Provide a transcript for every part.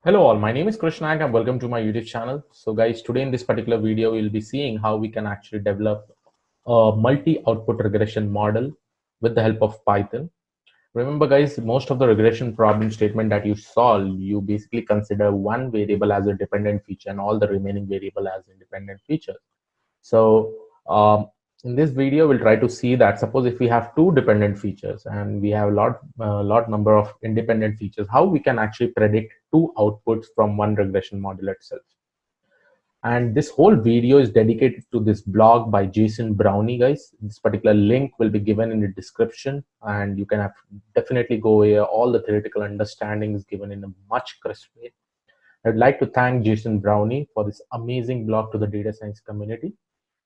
Hello all, my name is Krishnak and welcome to my YouTube channel. So guys, today in this particular video, we'll be seeing how we can actually develop a multi-output regression model with the help of Python. Remember guys, most of the regression problem statement that you solve, you basically consider one variable as a dependent feature and all the remaining variable as independent features. So in this video, we'll try to see that suppose if we have two dependent features and we have a lot number of independent features, how we can actually predict two outputs from one regression model itself. And this whole video is dedicated to this blog by Jason Brownie, guys. This particular link will be given in the description, and you can definitely go here. All the theoretical understanding is given in a much crisp way. I'd like to thank Jason Brownie for this amazing blog to the data science community.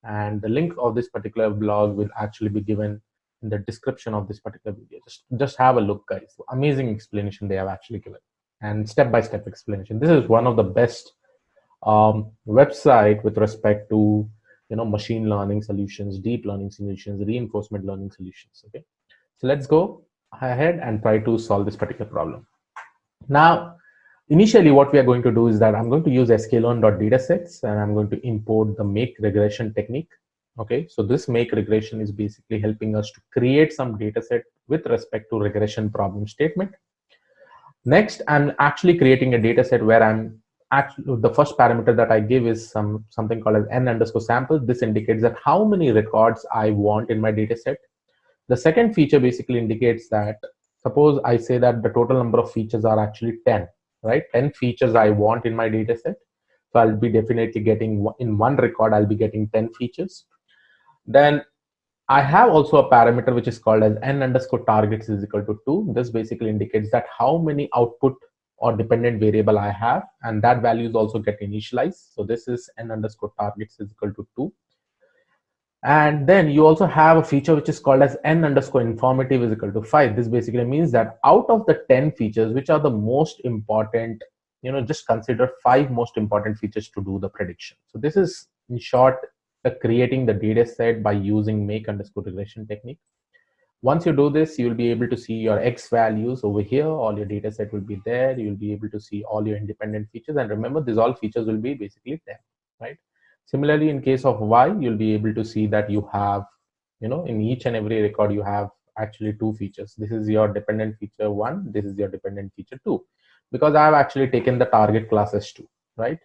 And the link of this particular blog will actually be given in the description of this particular video. Just have a look, guys. Amazing explanation they have actually given, and step-by-step explanation. This is one of the best website with respect to machine learning solutions, deep learning solutions, reinforcement learning solutions. Okay, so let's go ahead and try to solve this particular problem. Now, initially what we are going to do is that I'm going to use sklearn.datasets and I'm going to import the make regression technique. Okay, so this make regression is basically helping us to create some data set with respect to regression problem statement. Next, I'm actually creating a data set where I'm actually, the first parameter that I give is something called as n_sample. This indicates that how many records I want in my data set. The second feature basically indicates that suppose I say that the total number of features are actually 10, right? 10 features I want in my data set. So I'll be definitely getting in one record, I'll be getting 10 features. Then I have also a parameter which is called as n_targets is equal to 2. This basically indicates that how many output or dependent variable I have, and that values also get initialized. So this is n_targets is equal to 2. And then you also have a feature which is called as n_informative is equal to 5. This basically means that out of the 10 features, which are the most important, just consider 5 most important features to do the prediction. So this is in short creating the data set by using make_regression technique. Once you do this, you will be able to see your X values over here. All your data set will be there. You'll be able to see all your independent features. And remember, these all features will be basically 10, right? Similarly, in case of Y, you'll be able to see that you have, in each and every record, you have actually 2 features. This is your dependent feature 1. This is your dependent feature 2, because I have actually taken the target class as 2, right?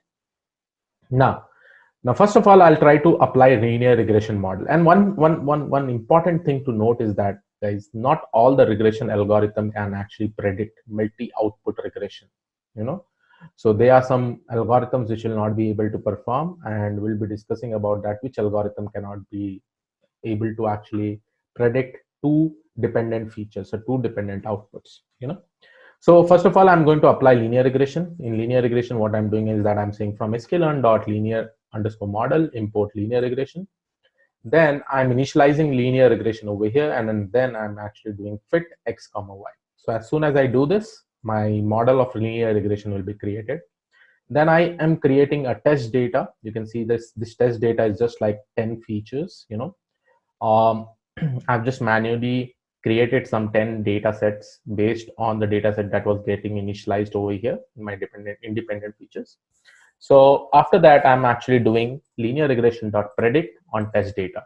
Now, first of all, I'll try to apply linear regression model. And one important thing to note is that, guys, not all the regression algorithm can actually predict multi-output regression, So there are some algorithms which will not be able to perform, and we'll be discussing about that, which algorithm cannot be able to actually predict 2 dependent features or 2 dependent outputs, So first of all, I'm going to apply linear regression. In linear regression, what I'm doing is that I'm saying from sklearn.linear_model import linear regression. Then I'm initializing linear regression over here, and then I'm actually doing fit x, y. So as soon as I do this, my model of linear regression will be created. Then I am creating a test data. You can see this test data is just like 10 features. I've just manually created some 10 data sets based on the data set that was getting initialized over here in my independent features. So after that, I'm actually doing linear regression.predict on test data.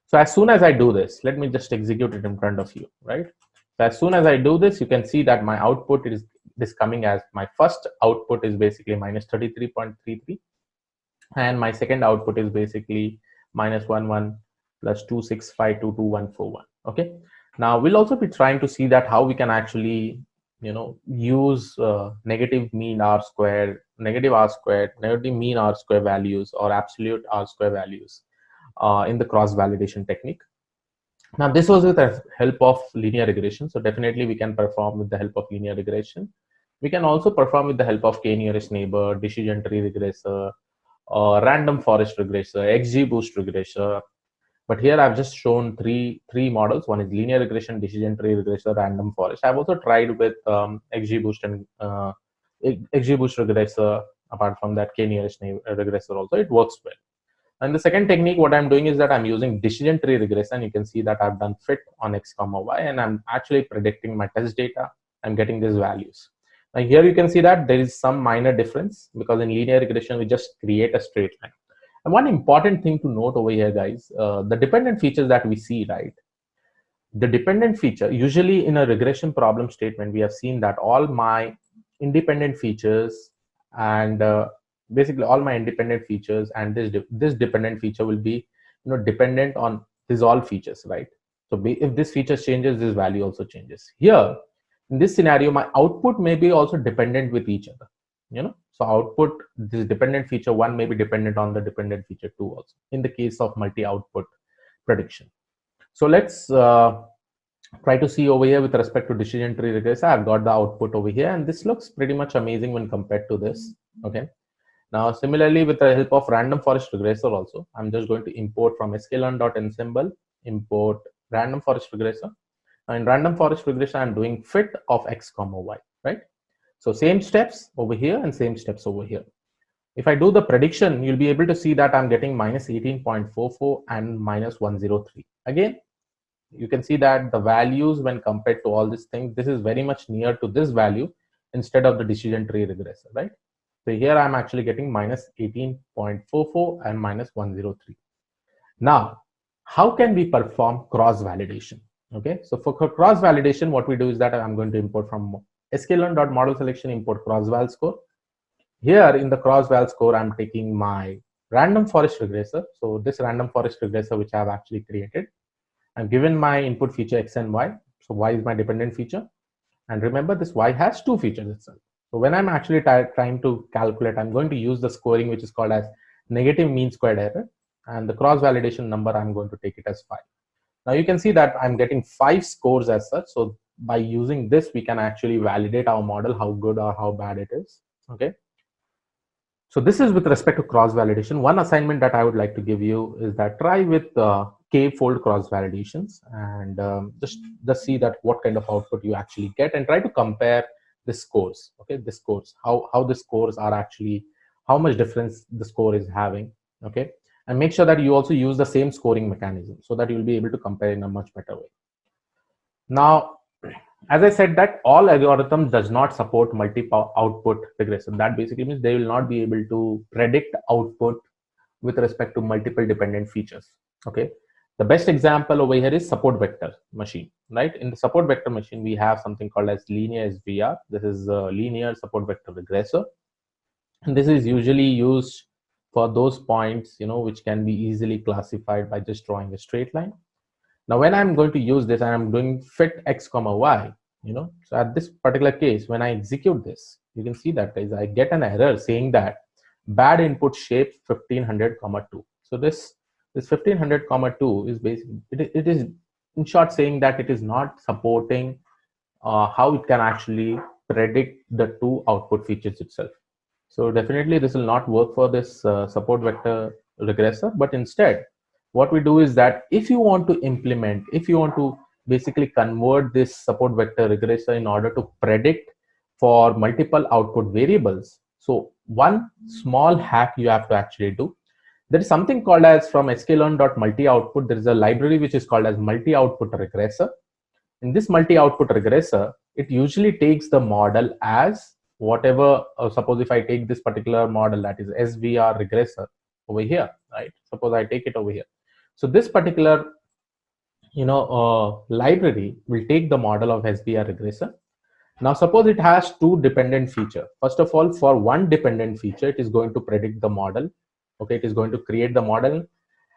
So as soon as I do this, let me just execute it in front of you, right? So as soon as I do this, you can see that my output is coming as my first output is basically minus 33.33. And my second output is basically minus 11 plus 265224141. Okay. Now we'll also be trying to see that how we can actually, use negative mean R squared, negative mean R square values or absolute R square values in the cross validation technique. Now this was with the help of linear regression. So definitely we can perform with the help of linear regression. We can also perform with the help of k-nearest neighbor, decision tree regressor, random forest regressor, XGBoost regressor. But here I've just shown three models. One is linear regression, decision tree regressor, random forest. I've also tried with XGBoost and XGBoost regressor. Apart from that, k-nearest regressor also, it works well. And the second technique, what I'm doing is that I'm using decision tree regression. You can see that I've done fit on x, y, and I'm actually predicting my test data. I'm getting these values. Now here you can see that there is some minor difference, because in linear regression we just create a straight line. And one important thing to note over here, guys, the dependent features that we see, right? The dependent feature, usually in a regression problem statement, we have seen that all my independent features and basically all my independent features and this dependent feature will be, dependent on these all features, right? So if this feature changes, this value also changes. Here in this scenario, my output may be also dependent with each other, so output, this dependent feature one may be dependent on the dependent feature two also, in the case of multi-output prediction. So let's try to see over here with respect to decision tree regressor. I've got the output over here, and this looks pretty much amazing when compared to this. Okay. Now, similarly, with the help of random forest regressor also, I'm just going to import from sklearn.ensemble, import random forest regressor. Now, in random forest regressor, I'm doing fit of x comma y, right? So same steps over here and same steps over here. If I do the prediction, you'll be able to see that I'm getting minus 18.44 and minus 103. Again, you can see that the values when compared to all these things, this is very much near to this value instead of the decision tree regressor, right? So here I'm actually getting minus 18.44 and minus 103. Now, how can we perform cross validation? Okay, so for cross validation, what we do is that I'm going to import from sklearn.model selection, import cross val score. Here in the cross val score, I'm taking my random forest regressor. So this random forest regressor, which I have actually created, I've given my input feature x and y. So y is my dependent feature. And remember, this y has two features itself. So when I'm actually trying to calculate, I'm going to use the scoring, which is called as negative mean squared error. And the cross validation number, I'm going to take it as 5. Now you can see that I'm getting 5 scores as such. So by using this, we can actually validate our model, how good or how bad it is. Okay. So this is with respect to cross validation. One assignment that I would like to give you is that try with k-fold cross validations, and just see that what kind of output you actually get, and try to compare the scores. Okay, the scores, how the scores are actually, how much difference the score is having. Okay, and make sure that you also use the same scoring mechanism so that you'll be able to compare in a much better way. Now, as I said, that all algorithms does not support multi-output regression. That basically means they will not be able to predict output with respect to multiple dependent features. Okay, the best example over here is support vector machine, right? In the support vector machine, we have something called as linear SVR. This is a linear support vector regressor, and this is usually used for those points, which can be easily classified by just drawing a straight line. Now, when I'm going to use this, I'm doing fit x comma y, so at this particular case, when I execute this, you can see that, guys, I get an error saying that bad input shape 1500 comma 2. So this 1500 comma 2 is basically, it is in short saying that it is not supporting how it can actually predict the two output features itself. So definitely this will not work for this support vector regressor, but instead what we do is that if you want to basically convert this support vector regressor in order to predict for multiple output variables, so one small hack you have to actually do. There is something called as from sklearn.multioutput. There is a library which is called as multi-output regressor. In this multi-output regressor, it usually takes the model as whatever, suppose if I take this particular model, that is SVR regressor over here, right? Suppose I take it over here. So this particular, library will take the model of SVR regressor. Now, suppose it has two dependent feature. First of all, for one dependent feature, it is going to predict the model. Okay, it is going to create the model.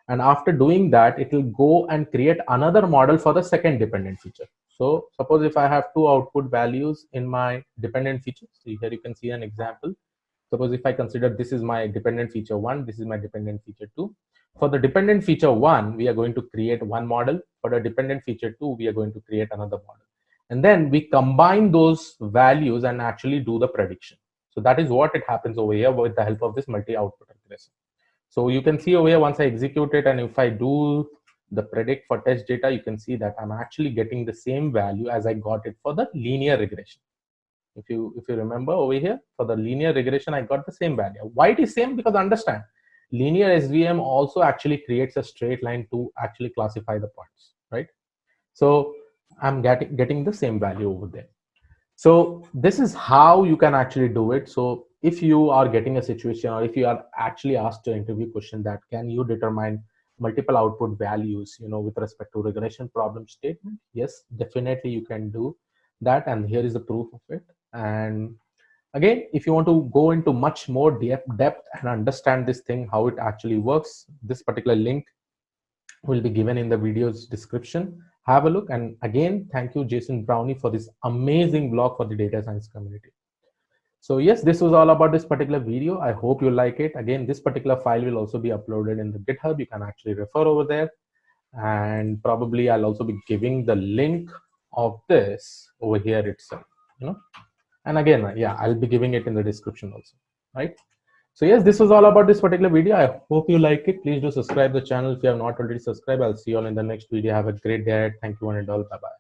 And after doing that, it will go and create another model for the second dependent feature. So suppose if I have two output values in my dependent feature, so here you can see an example. Suppose if I consider this is my dependent feature 1, this is my dependent feature 2. For the dependent feature 1, we are going to create one model. For the dependent feature 2, we are going to create another model. And then we combine those values and actually do the prediction. So that is what it happens over here with the help of this multi-output regression. So you can see over here, once I execute it, and if I do the predict for test data, you can see that I'm actually getting the same value as I got it for the linear regression. If you remember over here, for the linear regression, I got the same value. Why it is same? Because understand, linear SVM also actually creates a straight line to actually classify the points, right? So I'm getting the same value over there. So this is how you can actually do it. So if you are getting a situation, or if you are actually asked to interview question that can you determine multiple output values, with respect to regression problem statement, yes, definitely you can do that. And here is the proof of it. And again, if you want to go into much more depth and understand this thing, how it actually works, this particular link will be given in the video's description. Have a look. And again, thank you, Jason Brownie, for this amazing blog for the data science community. So yes, this was all about this particular video. I hope you like it. Again, this particular file will also be uploaded in the GitHub. You can actually refer over there. And probably I'll also be giving the link of this over here itself, And again, yeah, I'll be giving it in the description also, right? So yes, this was all about this particular video. I hope you like it. Please do subscribe the channel if you have not already subscribed. I'll see you all in the next video. Have a great day. Thank you one and all. Bye-bye.